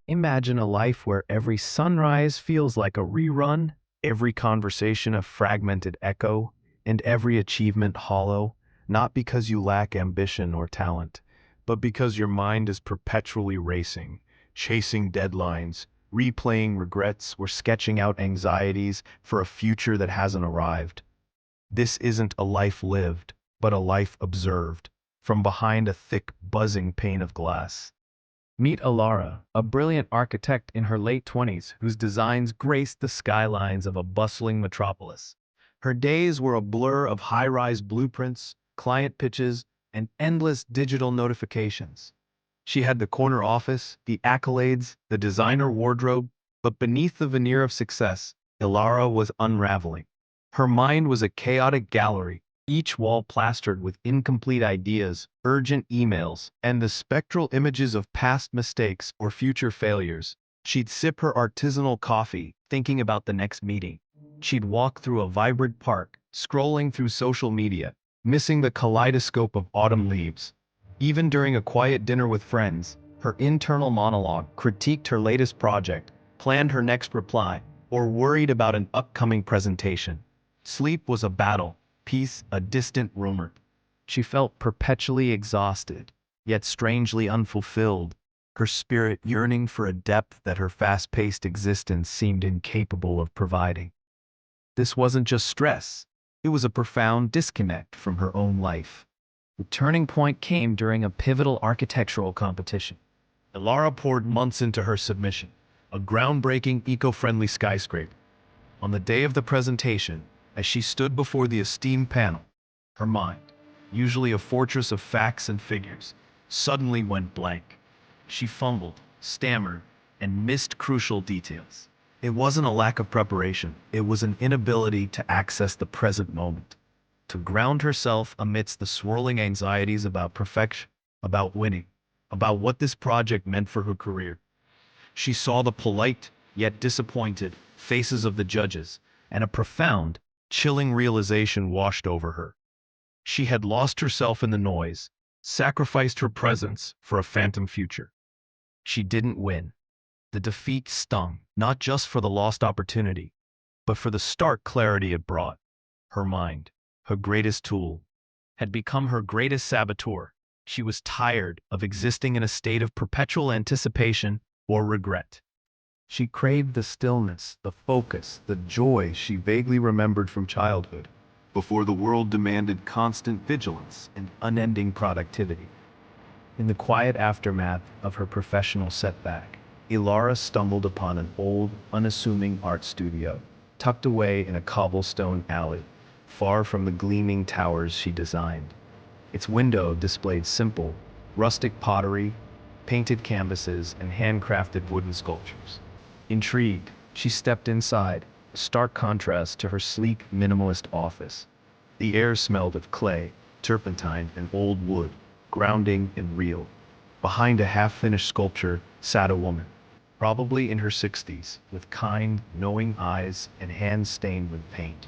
Imagine a life where every sunrise feels like a rerun, every conversation a fragmented echo, and every achievement hollow, not because you lack ambition or talent, but because your mind is perpetually racing, chasing deadlines, replaying regrets, or sketching out anxieties for a future that hasn't arrived. This isn't a life lived, but a life observed, from behind a thick, buzzing pane of glass. Meet Elara, a brilliant architect in her late 20s whose designs graced the skylines of a bustling metropolis. Her days were a blur of high-rise blueprints, client pitches, and endless digital notifications. She had the corner office, the accolades, the designer wardrobe, but beneath the veneer of success, Elara was unraveling. Her mind was a chaotic gallery, each wall plastered with incomplete ideas, urgent emails, and the spectral images of past mistakes or future failures. She'd sip her artisanal coffee, thinking about the next meeting. She'd walk through a vibrant park, scrolling through social media, missing the kaleidoscope of autumn leaves. Even during a quiet dinner with friends, her internal monologue critiqued her latest project, planned her next reply, or worried about an upcoming presentation. Sleep was a battle, peace a distant rumor. She felt perpetually exhausted, yet strangely unfulfilled, her spirit yearning for a depth that her fast-paced existence seemed incapable of providing. This wasn't just stress, it was a profound disconnect from her own life. The turning point came during a pivotal architectural competition. Elara poured months into her submission, a groundbreaking eco-friendly skyscraper. On the day of the presentation, as she stood before the esteemed panel, her mind, usually a fortress of facts and figures, suddenly went blank. She fumbled, stammered, and missed crucial details. It wasn't a lack of preparation, it was an inability to access the present moment, to ground herself amidst the swirling anxieties about perfection, about winning, about what this project meant for her career. She saw the polite, yet disappointed, faces of the judges, and a profound, chilling realization washed over her. She had lost herself in the noise, sacrificed her presence for a phantom future. She didn't win. The defeat stung, not just for the lost opportunity, but for the stark clarity it brought. Her mind, her greatest tool, had become her greatest saboteur. She was tired of existing in a state of perpetual anticipation or regret. She craved the stillness, the focus, the joy she vaguely remembered from childhood, before the world demanded constant vigilance and unending productivity. In the quiet aftermath of her professional setback, Elara stumbled upon an old, unassuming art studio, tucked away in a cobblestone alley, far from the gleaming towers she designed. Its window displayed simple, rustic pottery, painted canvases, and handcrafted wooden sculptures. Intrigued, she stepped inside, a stark contrast to her sleek, minimalist office. The air smelled of clay, turpentine, and old wood, grounding and real. Behind a half-finished sculpture sat a woman, probably in her 60s, with kind, knowing eyes and hands stained with paint.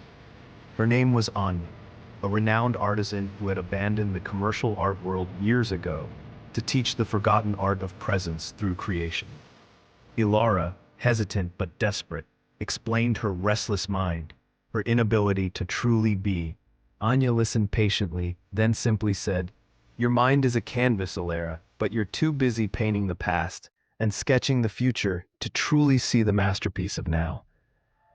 Her name was Anya, a renowned artisan who had abandoned the commercial art world years ago to teach the forgotten art of presence through creation. Elara, hesitant but desperate, explained her restless mind, her inability to truly be. Anya listened patiently, then simply said, "Your mind is a canvas, Elara, but you're too busy painting the past and sketching the future to truly see the masterpiece of now."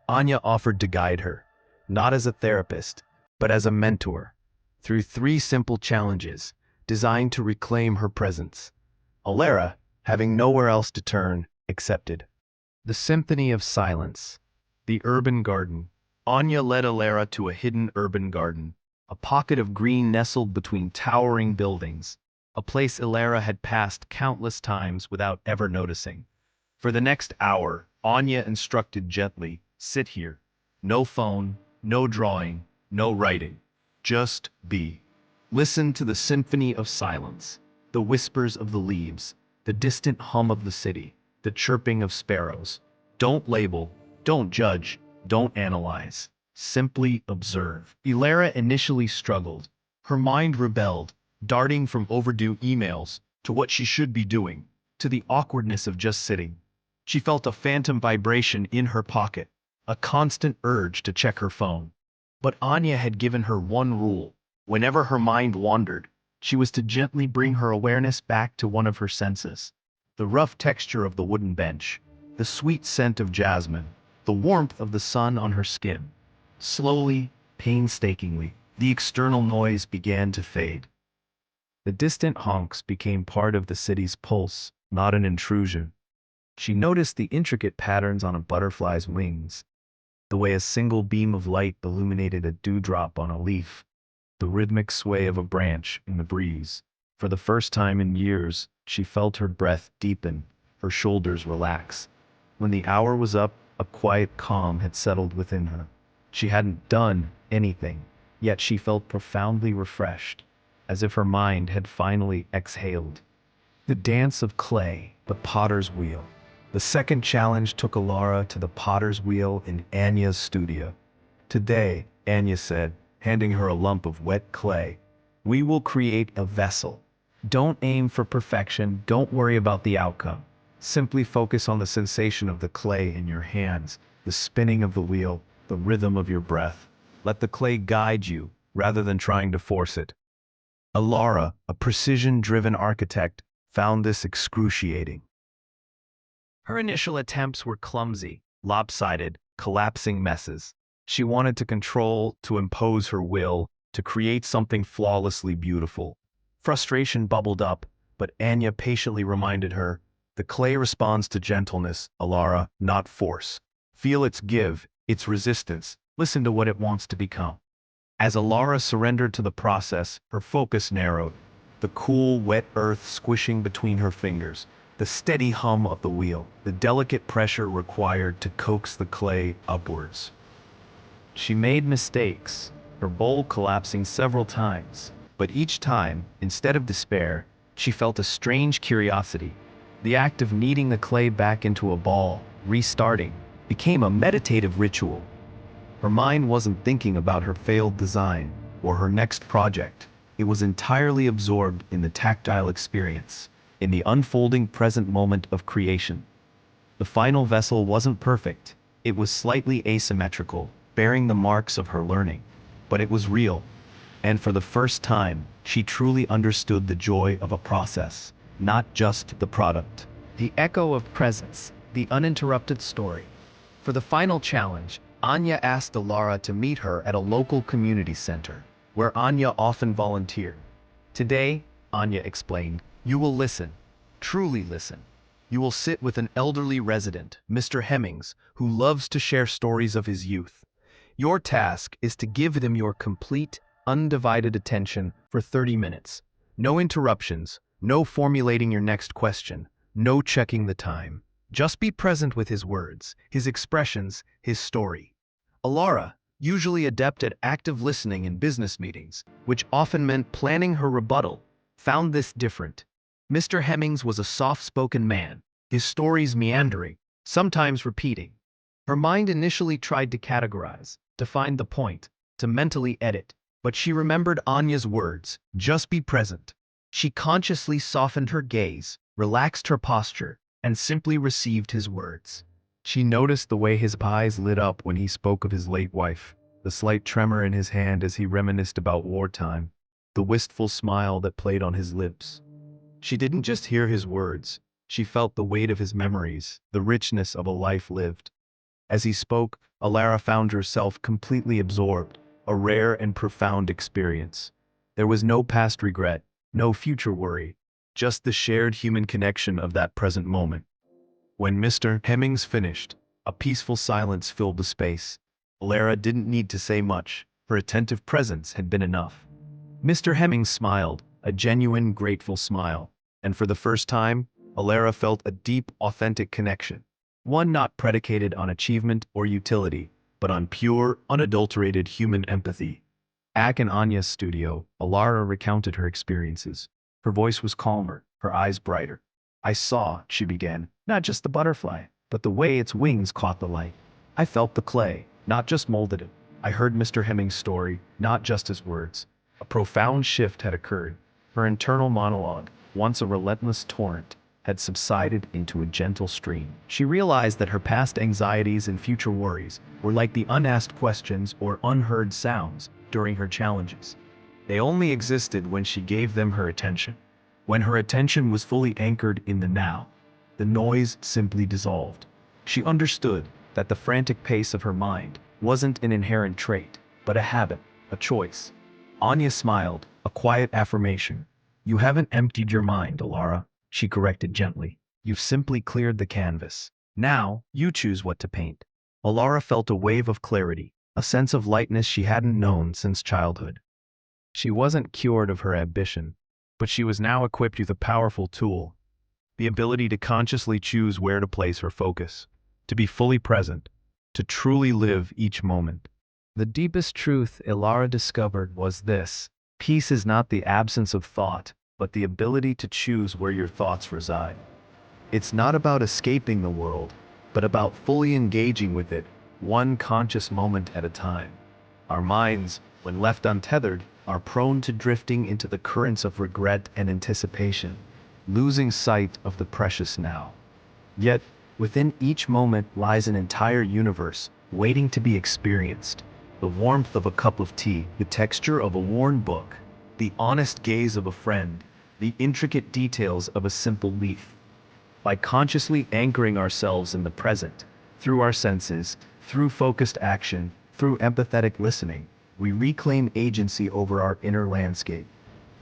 Anya offered to guide her, not as a therapist, but as a mentor, through 3 simple challenges designed to reclaim her presence. Elara, having nowhere else to turn, accepted. The Symphony of Silence. The Urban Garden. Anya led Elara to a hidden urban garden, a pocket of green nestled between towering buildings, a place Elara had passed countless times without ever noticing. For the next hour, Anya instructed gently, "Sit here. No phone, no drawing, no writing. Just be. Listen to the symphony of silence, the whispers of the leaves, the distant hum of the city, the chirping of sparrows. Don't label, don't judge, don't analyze. Simply observe." Elara initially struggled. Her mind rebelled, darting from overdue emails to what she should be doing, to the awkwardness of just sitting. She felt a phantom vibration in her pocket, a constant urge to check her phone. But Anya had given her one rule. Whenever her mind wandered, she was to gently bring her awareness back to one of her senses. The rough texture of the wooden bench, the sweet scent of jasmine, the warmth of the sun on her skin. Slowly, painstakingly, the external noise began to fade. The distant honks became part of the city's pulse, not an intrusion. She noticed the intricate patterns on a butterfly's wings, the way a single beam of light illuminated a dewdrop on a leaf, the rhythmic sway of a branch in the breeze. For the first time in years, she felt her breath deepen, her shoulders relax. When the hour was up, a quiet calm had settled within her. She hadn't done anything, yet she felt profoundly refreshed, as if her mind had finally exhaled. The dance of clay, the potter's wheel. The second challenge took Elara to the potter's wheel in Anya's studio. Today, Anya said, handing her a lump of wet clay, we will create a vessel. Don't aim for perfection, don't worry about the outcome. Simply focus on the sensation of the clay in your hands, the spinning of the wheel, the rhythm of your breath. Let the clay guide you, rather than trying to force it. Elara, a precision-driven architect, found this excruciating. Her initial attempts were clumsy, lopsided, collapsing messes. She wanted to control, to impose her will, to create something flawlessly beautiful. Frustration bubbled up, but Anya patiently reminded her, the clay responds to gentleness, Elara, not force. Feel its give, its resistance, listen to what it wants to become. As Elara surrendered to the process, her focus narrowed, the cool, wet earth squishing between her fingers, the steady hum of the wheel, the delicate pressure required to coax the clay upwards. She made mistakes, her bowl collapsing several times, but each time, instead of despair, she felt a strange curiosity. The act of kneading the clay back into a ball, restarting, became a meditative ritual. Her mind wasn't thinking about her failed design or her next project. It was entirely absorbed in the tactile experience, in the unfolding present moment of creation. The final vessel wasn't perfect. It was slightly asymmetrical, bearing the marks of her learning. But it was real. And for the first time, she truly understood the joy of a process, not just the product. The echo of presence, the uninterrupted story. For the final challenge, Anya asked Elara to meet her at a local community center, where Anya often volunteered. Today, Anya explained, you will listen, truly listen. You will sit with an elderly resident, Mr. Hemmings, who loves to share stories of his youth. Your task is to give them your complete, undivided attention for 30 minutes. No interruptions, no formulating your next question, no checking the time. Just be present with his words, his expressions, his story. Elara, usually adept at active listening in business meetings, which often meant planning her rebuttal, found this different. Mr. Hemmings was a soft-spoken man, his stories meandering, sometimes repeating. Her mind initially tried to categorize, to find the point, to mentally edit, but she remembered Anya's words, just be present. She consciously softened her gaze, relaxed her posture, and simply received his words. She noticed the way his eyes lit up when he spoke of his late wife, the slight tremor in his hand as he reminisced about wartime, the wistful smile that played on his lips. She didn't just hear his words, she felt the weight of his memories, the richness of a life lived. As he spoke, Elara found herself completely absorbed, a rare and profound experience. There was no past regret, no future worry, just the shared human connection of that present moment. When Mr. Hemmings finished, a peaceful silence filled the space. Elara didn't need to say much, her attentive presence had been enough. Mr. Hemmings smiled, a genuine, grateful smile, and for the first time, Elara felt a deep, authentic connection. One not predicated on achievement or utility, but on pure, unadulterated human empathy. Back in Anya's studio, Elara recounted her experiences. Her voice was calmer, her eyes brighter. I saw, she began, not just the butterfly, but the way its wings caught the light. I felt the clay, not just molded it. I heard Mr. Hemmings' story, not just his words. A profound shift had occurred. Her internal monologue, once a relentless torrent, had subsided into a gentle stream. She realized that her past anxieties and future worries were like the unasked questions or unheard sounds during her challenges. They only existed when she gave them her attention. When her attention was fully anchored in the now, the noise simply dissolved. She understood that the frantic pace of her mind wasn't an inherent trait, but a habit, a choice. Anya smiled, a quiet affirmation. "You haven't emptied your mind, Elara," she corrected gently. "You've simply cleared the canvas. Now, you choose what to paint." Elara felt a wave of clarity, a sense of lightness she hadn't known since childhood. She wasn't cured of her ambition, but she was now equipped with a powerful tool, the ability to consciously choose where to place her focus, to be fully present, to truly live each moment. The deepest truth Elara discovered was this: peace is not the absence of thought, but the ability to choose where your thoughts reside. It's not about escaping the world, but about fully engaging with it, one conscious moment at a time. Our minds, when left untethered, are prone to drifting into the currents of regret and anticipation, losing sight of the precious now. Yet, within each moment lies an entire universe waiting to be experienced. The warmth of a cup of tea, the texture of a worn book, the honest gaze of a friend, the intricate details of a simple leaf. By consciously anchoring ourselves in the present, through our senses, through focused action, through empathetic listening, we reclaim agency over our inner landscape.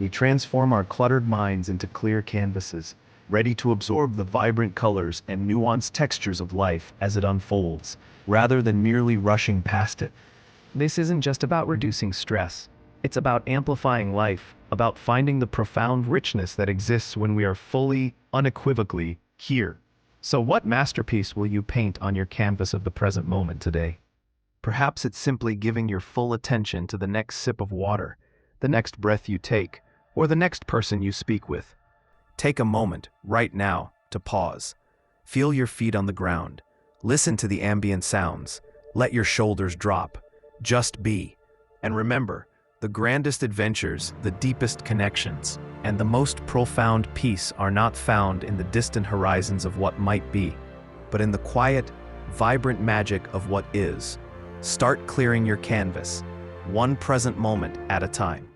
We transform our cluttered minds into clear canvases, ready to absorb the vibrant colors and nuanced textures of life as it unfolds, rather than merely rushing past it. This isn't just about reducing stress. It's about amplifying life, about finding the profound richness that exists when we are fully, unequivocally, here. So what masterpiece will you paint on your canvas of the present moment today? Perhaps it's simply giving your full attention to the next sip of water, the next breath you take, or the next person you speak with. Take a moment, right now, to pause. Feel your feet on the ground. Listen to the ambient sounds. Let your shoulders drop. Just be. And remember, the grandest adventures, the deepest connections, and the most profound peace are not found in the distant horizons of what might be, but in the quiet, vibrant magic of what is. Start clearing your canvas, one present moment at a time.